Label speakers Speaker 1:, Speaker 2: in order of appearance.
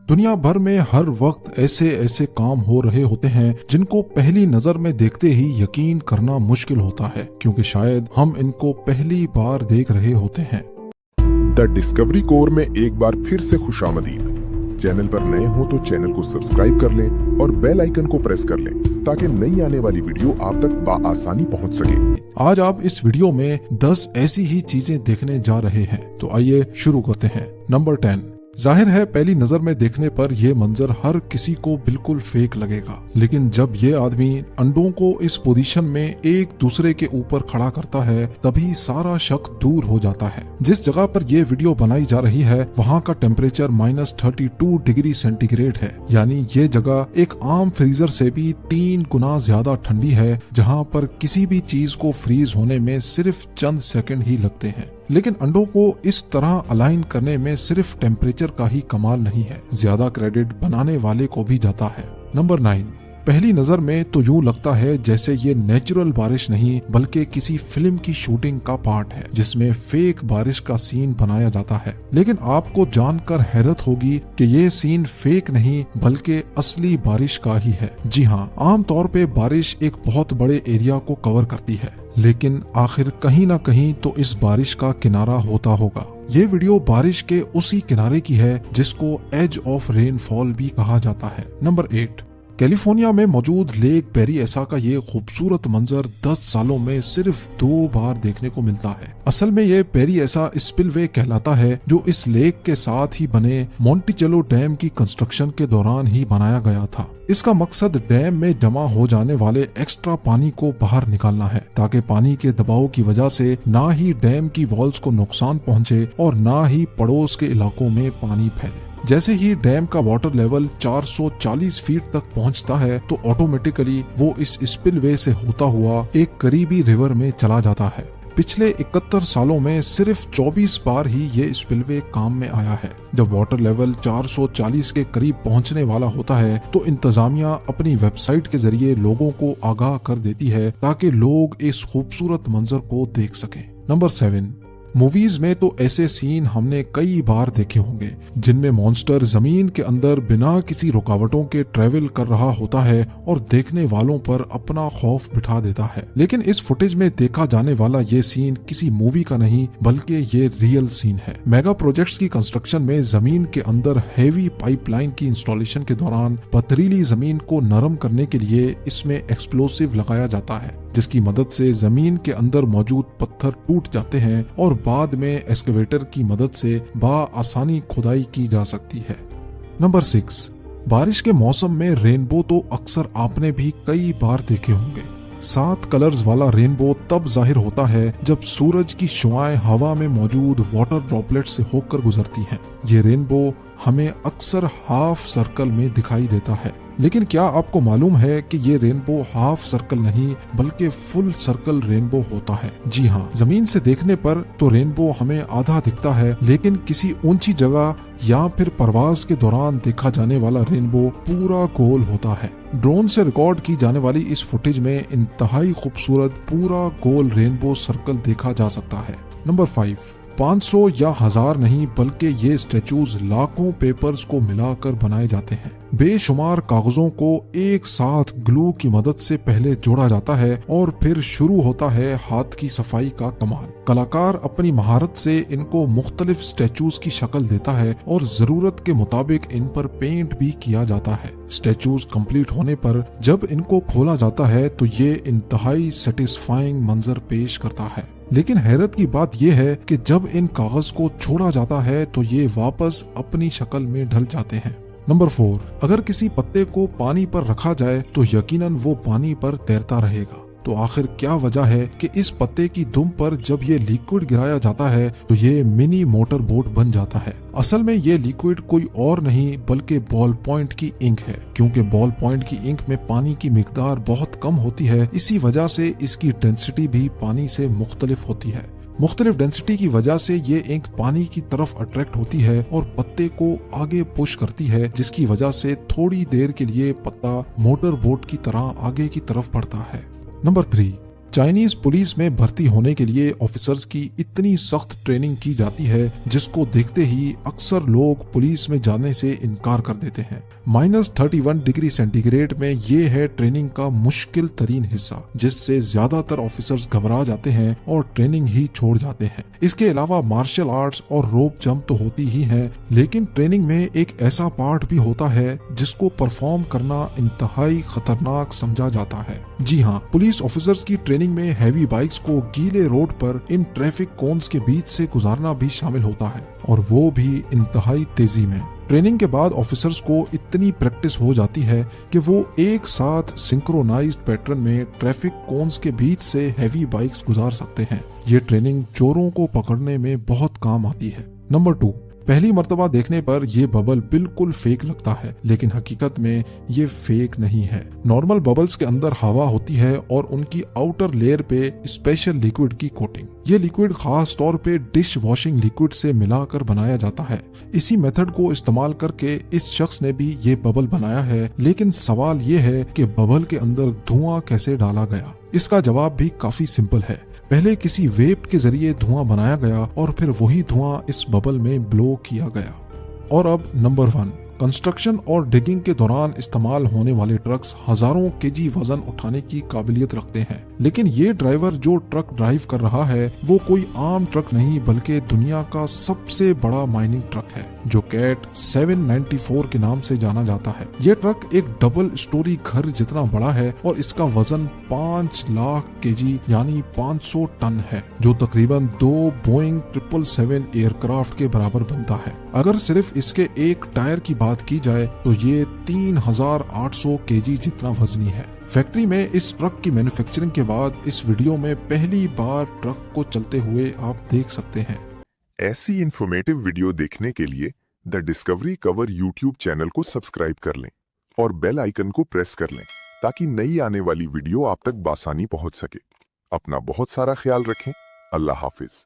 Speaker 1: दुनिया भर में हर वक्त ऐसे ऐसे काम हो रहे होते हैं जिनको पहली नजर में देखते ही यकीन करना मुश्किल होता है, क्योंकि शायद हम इनको पहली बार देख रहे होते हैं।
Speaker 2: द डिस्कवरी कोर में एक बार फिर से खुशामदीद। चैनल पर नए हो तो चैनल को सब्सक्राइब कर लें और बेल आइकन को प्रेस कर लें ताकि नई आने वाली वीडियो आप तक बआसानी पहुंच सके।
Speaker 1: आज आप इस वीडियो में 10 ऐसी ही चीजें देखने जा रहे हैं, तो आइए शुरू करते हैं। नंबर 10। जाहिर है पहली नजर में देखने पर यह मंजर हर किसी को बिल्कुल फेक लगेगा, लेकिन जब ये आदमी अंडों को इस पोजीशन में एक दूसरे के ऊपर खड़ा करता है तभी सारा शक दूर हो जाता है। जिस जगह पर यह वीडियो बनाई जा रही है वहाँ का टेम्परेचर -32 डिग्री सेंटीग्रेड है, यानी ये जगह एक आम फ्रीजर से भी 3 गुना ज्यादा ठंडी है, जहाँ पर किसी भी चीज को फ्रीज होने में सिर्फ चंद सेकंड ही लगते हैं। लेकिन अंडों को इस तरह अलाइन करने में सिर्फ टेम्परेचर का ही कमाल नहीं है, ज्यादा क्रेडिट बनाने वाले को भी जाता है। नंबर 9। पहली नजर में तो यूं लगता है जैसे ये नेचुरल बारिश नहीं बल्कि किसी फिल्म की शूटिंग का पार्ट है जिसमें फेक बारिश का सीन बनाया जाता है। लेकिन आपको जानकर हैरत होगी कि ये सीन फेक नहीं बल्कि असली बारिश का ही है। जी हाँ, आमतौर पे बारिश एक बहुत बड़े एरिया को कवर करती है, लेकिन आखिर कहीं ना कहीं तो इस बारिश का किनारा होता होगा। ये वीडियो बारिश के उसी किनारे की है जिसको एज ऑफ रेनफॉल भी कहा जाता है। नंबर 8। कैलिफोर्निया में मौजूद लेक पेरिएसा का ये खूबसूरत मंजर 10 सालों में सिर्फ 2 बार देखने को मिलता है। असल में ये पेरिएसा स्पिलवे कहलाता है, जो इस लेक के साथ ही बने मोंटिचेलो डैम की कंस्ट्रक्शन के दौरान ही बनाया गया था। इसका मकसद डैम में जमा हो जाने वाले एक्स्ट्रा पानी को बाहर निकालना है, ताकि पानी के दबाव की वजह से ना ही डैम की वॉल्स को नुकसान पहुंचे और ना ही पड़ोस के इलाकों में पानी फैले। जैसे ही डैम का वाटर लेवल 440 फीट तक पहुंचता है तो ऑटोमेटिकली वो इस स्पिलवे से होता हुआ एक करीबी रिवर में चला जाता है। पिछले 71 सालों में सिर्फ 24 बार ही ये स्पिलवे काम में आया है। जब वाटर लेवल 440 के करीब पहुंचने वाला होता है तो इंतजामिया अपनी वेबसाइट के जरिए लोगों को आगाह कर देती है ताकि लोग इस खूबसूरत मंजर को देख सकें। नंबर 7। मूवीज में तो ऐसे सीन हमने कई बार देखे होंगे जिनमें मॉन्स्टर जमीन के अंदर बिना किसी रुकावटों के ट्रेवल कर रहा होता है और देखने वालों पर अपना खौफ बिठा देता है। लेकिन इस फुटेज में देखा जाने वाला ये सीन किसी मूवी का नहीं बल्कि ये रियल सीन है। मेगा प्रोजेक्ट्स की कंस्ट्रक्शन में जमीन के अंदर हैवी पाइपलाइन की इंस्टॉलेशन के दौरान पथरीली जमीन को नरम करने के लिए इसमें एक्सप्लोसिव लगाया जाता है, जिसकी मदद से जमीन के अंदर मौजूद पत्थर टूट जाते हैं और बाद में एक्सकेवेटर की मदद से आसानी खुदाई की जा सकती है। नंबर 6। बारिश के मौसम में रेनबो तो अक्सर आपने भी कई बार देखे होंगे। 7 कलर्स वाला रेनबो तब जाहिर होता है जब सूरज की शुआएं हवा में मौजूद वाटर ड्रॉपलेट से होकर गुजरती हैं। ये रेनबो हमें अक्सर हाफ सर्कल में दिखाई देता है, लेकिन क्या आपको मालूम है कि ये रेनबो हाफ सर्कल नहीं बल्कि फुल सर्कल रेनबो होता है। जी हाँ, जमीन से देखने पर तो रेनबो हमें आधा दिखता है, लेकिन किसी ऊंची जगह या फिर परवाज के दौरान देखा जाने वाला रेनबो पूरा गोल होता है। ड्रोन से रिकॉर्ड की जाने वाली इस फुटेज में इंतहाई खूबसूरत पूरा गोल रेनबो सर्कल देखा जा सकता है। नंबर 5। 500 या 1000 नहीं बल्कि ये स्टैचूज लाखों पेपर्स को मिलाकर बनाए जाते हैं। बेशुमार कागजों को एक साथ ग्लू की मदद से पहले जोड़ा जाता है और फिर शुरू होता है हाथ की सफाई का कमाल। कलाकार अपनी महारत से इनको मुख्तलिफ स्टैचूज की शक्ल देता है और जरूरत के मुताबिक इन पर पेंट भी किया जाता है। स्टैचूज कंप्लीट होने पर जब इनको खोला जाता है तो ये इंतहाई सेटिस्फाइंग मंजर पेश करता है। लेकिन हैरत की बात यह है कि जब इन कागज को छोड़ा जाता है तो ये वापस अपनी शक्ल में ढल जाते हैं। नंबर 4। अगर किसी पत्ते को पानी पर रखा जाए तो यकीनन वो पानी पर तैरता रहेगा। तो आखिर क्या वजह है कि इस पत्ते की दुम पर जब ये लिक्विड गिराया जाता है तो ये मिनी मोटर बोट बन जाता है। असल में ये लिक्विड कोई और नहीं बल्कि बॉल पॉइंट की इंक है, क्योंकि बॉल पॉइंट की इंक में पानी की मिकदार बहुत कम होती है। इसी वजह से इसकी डेंसिटी भी पानी से मुख्तलिफ होती है। मुख्तलिफ डेंसिटी की वजह से ये इंक पानी की तरफ अट्रैक्ट होती है और पत्ते को आगे पुश करती है, जिसकी वजह से थोड़ी देर के लिए पत्ता मोटर बोट की तरह आगे की तरफ बढ़ता है। नंबर 3। चाइनीज पुलिस में भर्ती होने के लिए ऑफिसर्स की इतनी सख्त ट्रेनिंग की जाती है जिसको देखते ही अक्सर लोग पुलिस में जाने से इनकार कर देते हैं। -31 डिग्री सेंटीग्रेड में ये है ट्रेनिंग का मुश्किल तरीन हिस्सा, जिससे ज्यादातर ऑफिसर्स घबरा जाते हैं और ट्रेनिंग ही छोड़ जाते हैं। इसके अलावा मार्शल आर्ट्स और रोप जंप तो होती ही है, लेकिन ट्रेनिंग में एक ऐसा पार्ट भी होता है जिसको परफॉर्म करना इंतहाई खतरनाक समझा जाता है। जी हाँ, पुलिस ऑफिसर्स की ट्रेनिंग में हैवी बाइक्स को गीले रोड पर इन ट्रैफिक कोन्स के बीच से गुजारना भी शामिल होता है, और वो भी इंतहाई तेजी में। ट्रेनिंग के बाद ऑफिसर्स को इतनी प्रैक्टिस हो जाती है कि वो एक साथ सिंक्रोनाइज्ड पैटर्न में ट्रैफिक कोन्स के बीच से हैवी बाइक्स गुजार सकते हैं। ये ट्रेनिंग चोरों को पकड़ने में बहुत काम आती है। नंबर 2, पहली मर्तबा देखने पर यह बबल बिल्कुल फेक लगता है, लेकिन हकीकत में ये फेक नहीं है। नॉर्मल बबल्स के अंदर हवा होती है और उनकी आउटर लेयर पे स्पेशल लिक्विड की कोटिंग। ये लिक्विड खास तौर पे डिश वॉशिंग लिक्विड से मिलाकर बनाया जाता है। इसी मेथड को इस्तेमाल करके इस शख्स ने भी ये बबल बनाया है, लेकिन सवाल ये है कि बबल के अंदर धुआं कैसे डाला गया। इसका जवाब भी काफी सिंपल है। पहले किसी वेप के जरिए धुआं बनाया गया और फिर वही धुआं इस बबल में ब्लो किया गया। और अब नंबर 1, कंस्ट्रक्शन और डिगिंग के दौरान इस्तेमाल होने वाले ट्रक्स हजारों केजी वजन उठाने की काबिलियत रखते हैं, लेकिन ये ड्राइवर जो ट्रक ड्राइव कर रहा है वो कोई आम ट्रक नहीं बल्कि दुनिया का सबसे बड़ा माइनिंग ट्रक है, जो कैट 794 के नाम से जाना जाता है। ये ट्रक एक डबल स्टोरी घर जितना बड़ा है और इसका वजन 5 लाख केजी यानी 500 टन है, जो तकरीबन 2 बोइंग 777 एयरक्राफ्ट के बराबर बनता है। अगर सिर्फ इसके एक टायर की बात की जाए तो ये 3800 केजी जितना वजनी है। फैक्ट्री में इस ट्रक की मैन्युफैक्चरिंग के बाद इस वीडियो में पहली बार ट्रक को चलते हुए आप देख सकते हैं।
Speaker 2: ऐसी इंफॉर्मेटिव वीडियो देखने के लिए the discovery cover YouTube channel को सब्सक्राइब कर लें और बेल आइकन को प्रेस कर लें ताकि नई आने वाली वीडियो आप तक बासानी पहुंच सके। अपना बहुत सारा ख्याल रखें। अल्लाह हाफिज।